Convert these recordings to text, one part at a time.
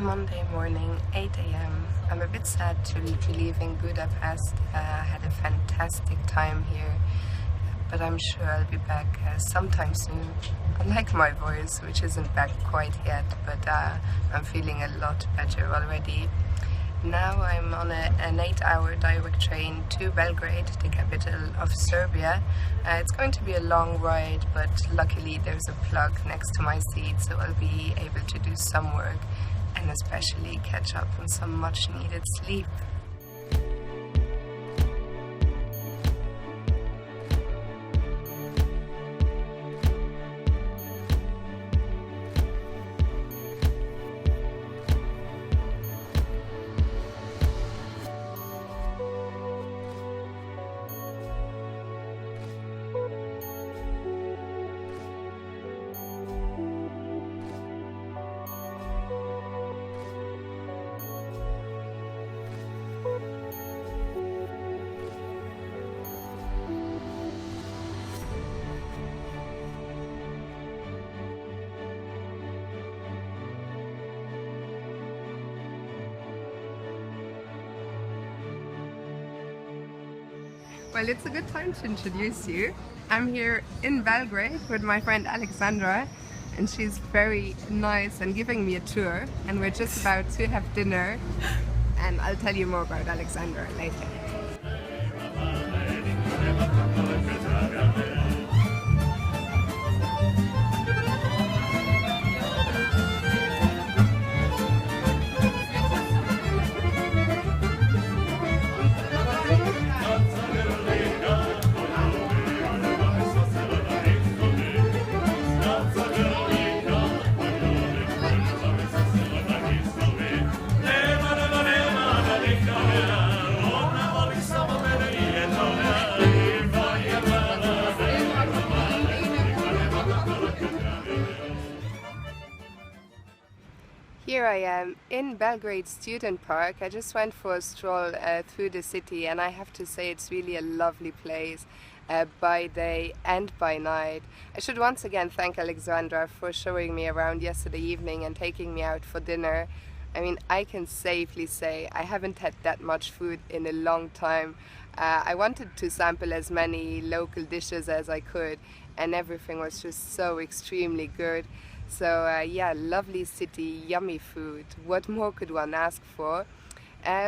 Monday morning, 8 a.m. I'm a bit sad to be leaving Budapest. I had a fantastic time here, but I'm sure I'll be back sometime soon. Unlike my voice, which isn't back quite yet, but I'm feeling a lot better already. Now I'm on an 8-hour direct train to Belgrade, the capital of Serbia. It's going to be a long ride, but luckily there's a plug next to my seat, so I'll be able to do some work and especially catch up on some much needed sleep. Well, it's a good time to introduce you. I'm here in Belgrade with my friend Alexandra, and she's very nice and giving me a tour, and we're just about to have dinner, and I'll tell you more about Alexandra later. Here I am in Belgrade Student Park. I just went for a stroll through the city, and I have to say it's really a lovely place by day and by night. I should once again thank Alexandra for showing me around yesterday evening and taking me out for dinner. I mean, I can safely say I haven't had that much food in a long time. I wanted to sample as many local dishes as I could, and everything was just so extremely good. So yeah, lovely city, yummy food. What more could one ask for?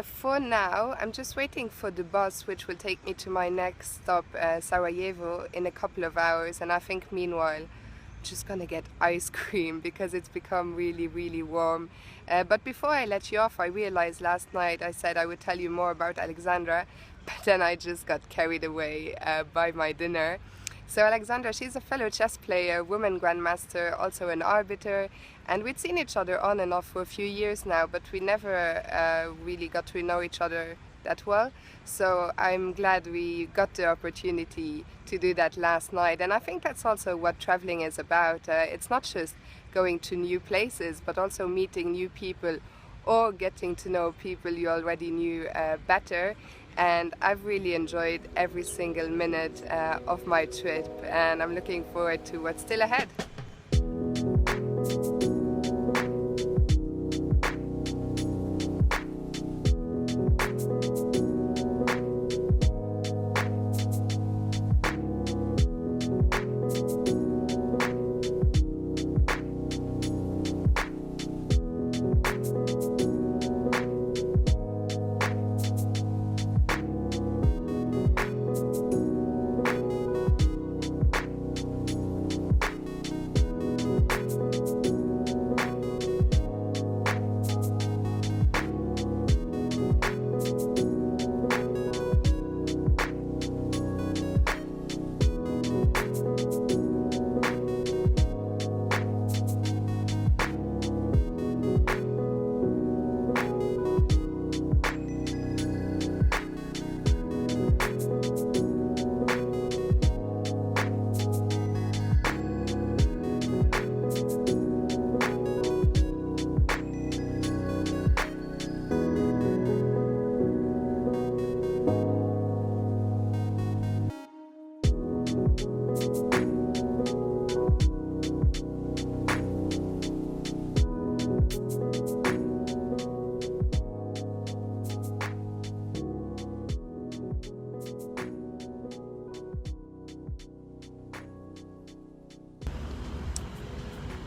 For now, I'm just waiting for the bus which will take me to my next stop, Sarajevo, in a couple of hours, and I think meanwhile I'm just gonna get ice cream because it's become really, really warm. But before I let you off, I realized last night I said I would tell you more about Alexandra, but then I just got carried away by my dinner. So Alexandra, she's a fellow chess player, woman grandmaster, also an arbiter, and we'd seen each other on and off for a few years now, but we never really got to know each other that well. So I'm glad we got the opportunity to do that last night, and I think that's also what traveling is about. It's not just going to new places, but also meeting new people or getting to know people you already knew better. And I've really enjoyed every single minute of my trip, and I'm looking forward to what's still ahead.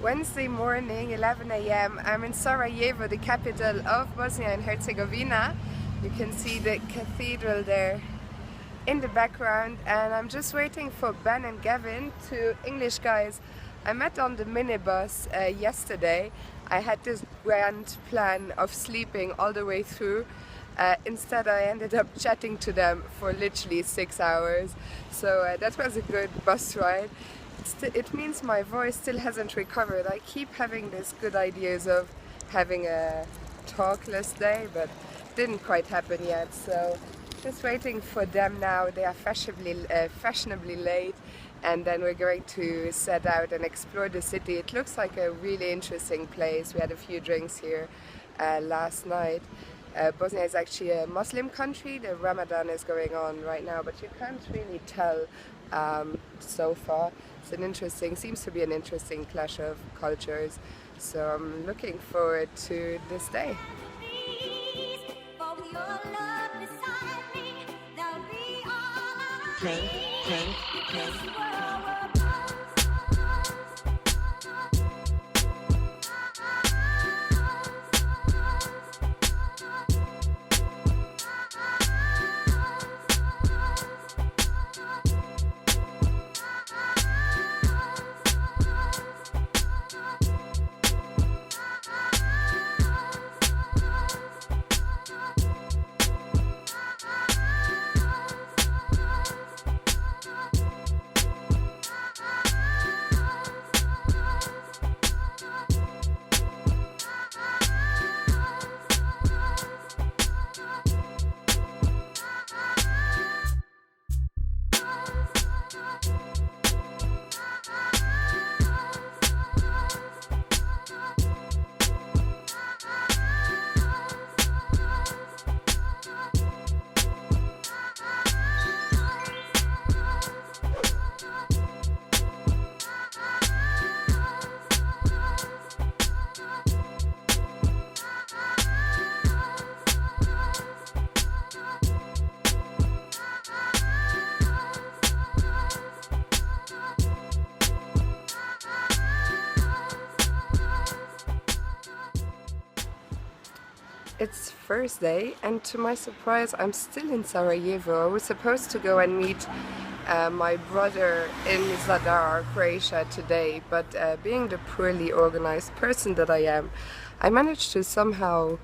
Wednesday morning, 11 a.m. I'm in Sarajevo, the capital of Bosnia and Herzegovina. You can see the cathedral there in the background, and I'm just waiting for Ben and Gavin, two English guys I met on the minibus yesterday. I had this grand plan of sleeping all the way through. Instead I ended up chatting to them for literally 6 hours, so that was a good bus ride. It means my voice still hasn't recovered. I keep having these good ideas of having a talkless day, but didn't quite happen yet, so just waiting for them now. They are fashionably late, and then we're going to set out and explore the city. It looks like a really interesting place. We had a few drinks here last night. Bosnia is actually a Muslim country. The Ramadan is going on right now, but you can't really tell so far. Seems to be an interesting clash of cultures. So I'm looking forward to this day. It's Thursday, and to my surprise I'm still in Sarajevo. I was supposed to go and meet my brother in Zadar, Croatia today, but being the poorly organized person that I am, I managed to somehow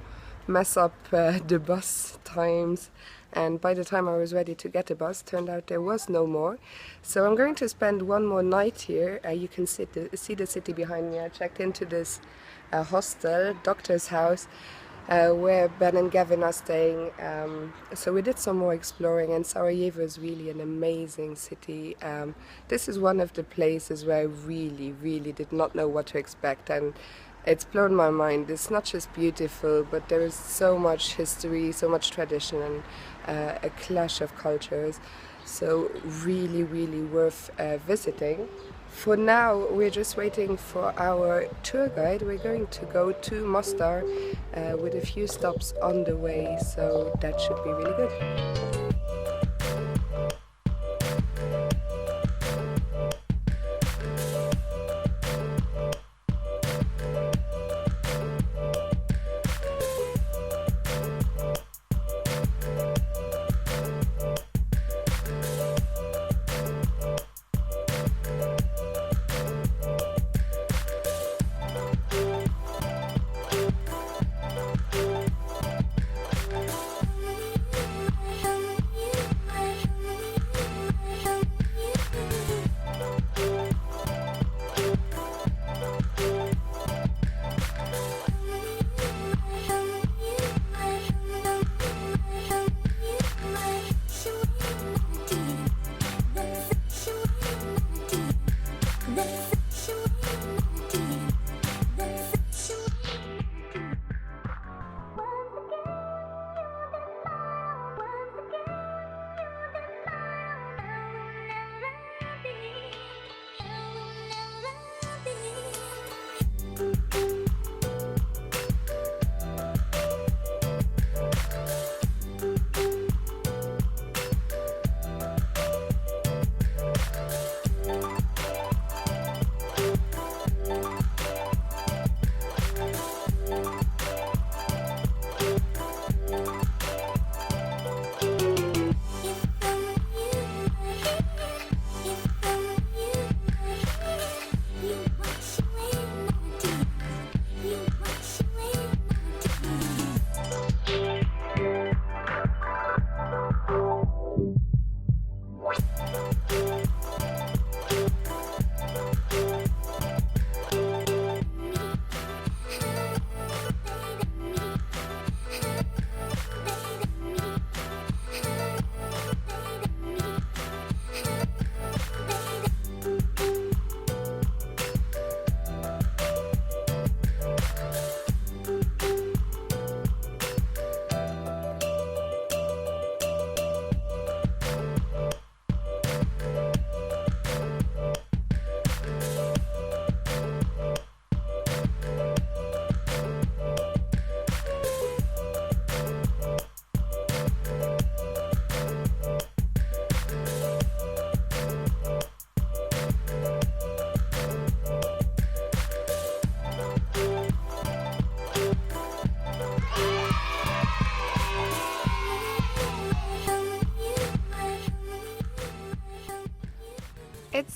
mess up the bus times, and by the time I was ready to get a bus, turned out there was no more. So I'm going to spend one more night here. You can see the city behind me. I checked into this hostel, doctor's house, where Ben and Gavin are staying. So we did some more exploring, and Sarajevo is really an amazing city. This is one of the places where I really did not know what to expect, and it's blown my mind. It's not just beautiful, but there is so much history, so much tradition, and a clash of cultures. So really worth visiting. For now, we're just waiting for our tour guide. We're going to go to Mostar with a few stops on the way, so that should be really good.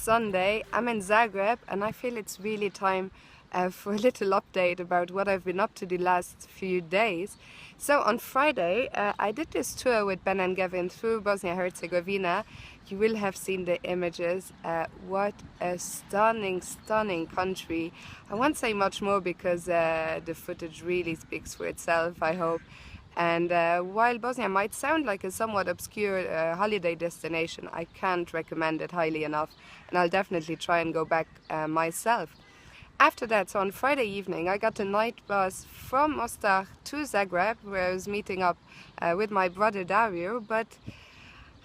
Sunday. I'm in Zagreb and I feel it's really time for a little update about what I've been up to the last few days. So on Friday I did this tour with Ben and Gavin through Bosnia-Herzegovina. You will have seen the images. What a stunning country. I won't say much more because the footage really speaks for itself, I hope. And while Bosnia might sound like a somewhat obscure holiday destination, I can't recommend it highly enough, and I'll definitely try and go back myself. After that, so on Friday evening, I got a night bus from Mostar to Zagreb, where I was meeting up with my brother Dario, but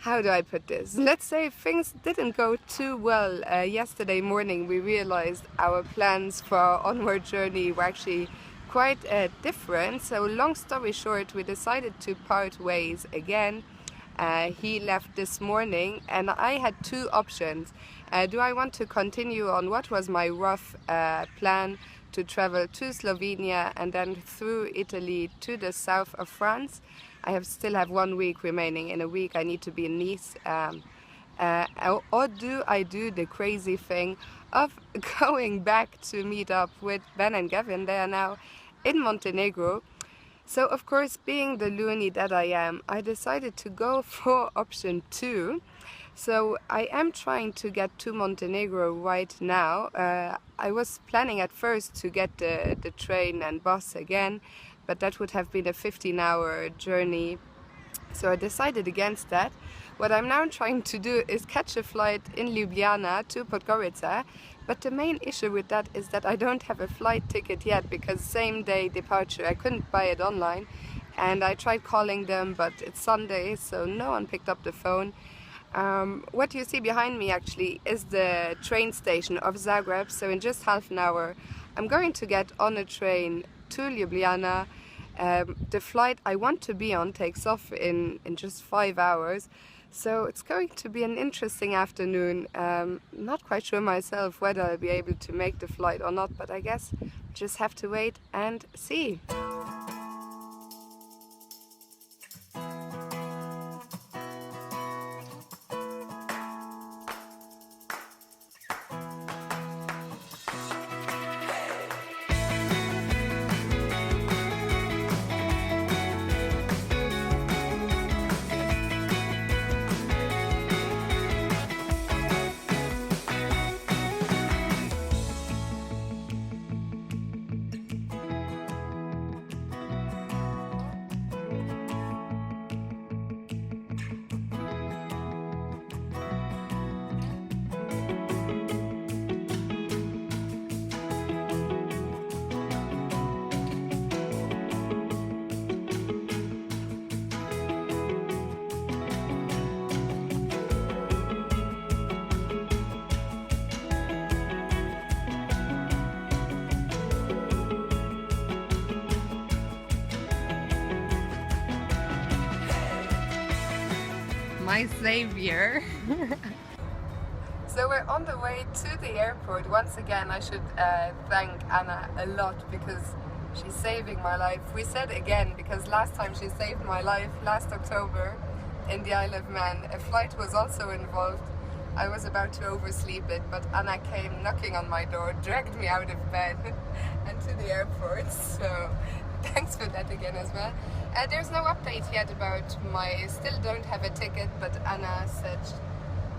how do I put this? Let's say things didn't go too well. Yesterday morning we realized our plans for our onward journey were actually quite different. So long story short, we decided to part ways again. He left this morning and I had two options. Do I want to continue on what was my rough plan to travel to Slovenia and then through Italy to the south of France? I still have 1 week remaining. In a week I need to be in Nice. Or do I do the crazy thing of going back to meet up with Ben and Gavin? They are now in Montenegro. So of course, being the loony that I am, I decided to go for option 2. So I am trying to get to Montenegro right now. I was planning at first to get the train and bus again, but that would have been a 15-hour journey. So I decided against that. What I'm now trying to do is catch a flight in Ljubljana to Podgorica, but the main issue with that is that I don't have a flight ticket yet because same day departure, I couldn't buy it online, and I tried calling them, but it's Sunday, so no one picked up the phone. What you see behind me actually is the train station of Zagreb, so in just half an hour I'm going to get on a train to Ljubljana. The flight I want to be on takes off in just 5 hours, so it's going to be an interesting afternoon. Not quite sure myself whether I'll be able to make the flight or not, but I guess just have to wait and see. My savior. So we're on the way to the airport. Once again, I should thank Anna a lot because she's saving my life. We said again because last time she saved my life, last October in the Isle of Man, a flight was also involved. I was about to oversleep it, but Anna came knocking on my door, dragged me out of bed and to the airport. So thanks for that again as well. There's no update yet about still don't have a ticket, but Anna said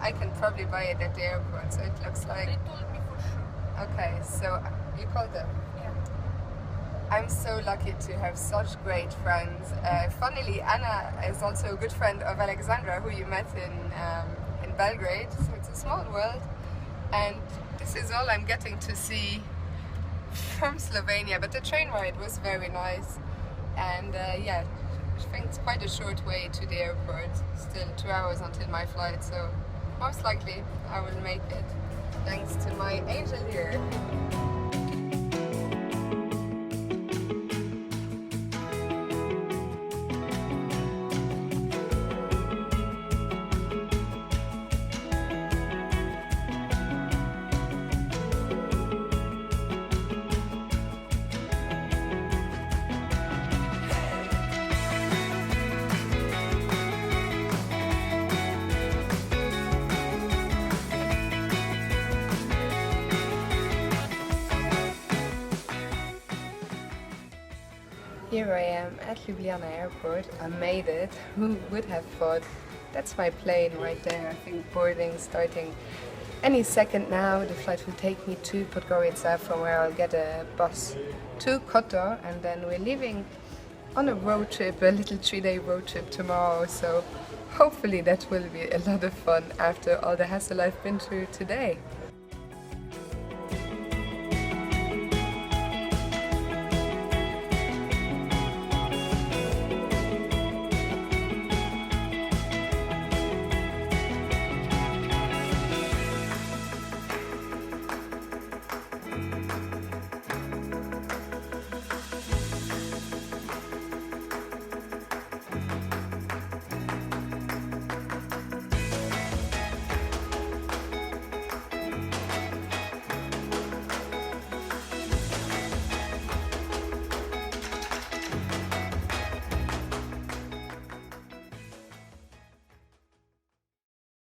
I can probably buy it at the airport, so it looks like... They told me for sure. Okay, so you called them? Yeah. I'm so lucky to have such great friends. Funnily, Anna is also a good friend of Alexandra, who you met in Belgrade, so it's a small world. And this is all I'm getting to see from Slovenia, but the train ride was very nice. And yeah, I think it's quite a short way to the airport, still 2 hours until my flight, so most likely I will make it, thanks to my angel here. Here I am at Ljubljana airport. I made it. Who would have thought? That's my plane right there. I think boarding starting any second now. The flight will take me to Podgorica, from where I'll get a bus to Kotor, and then we're leaving on a road trip, a little 3-day road trip tomorrow. So hopefully that will be a lot of fun after all the hassle I've been through today.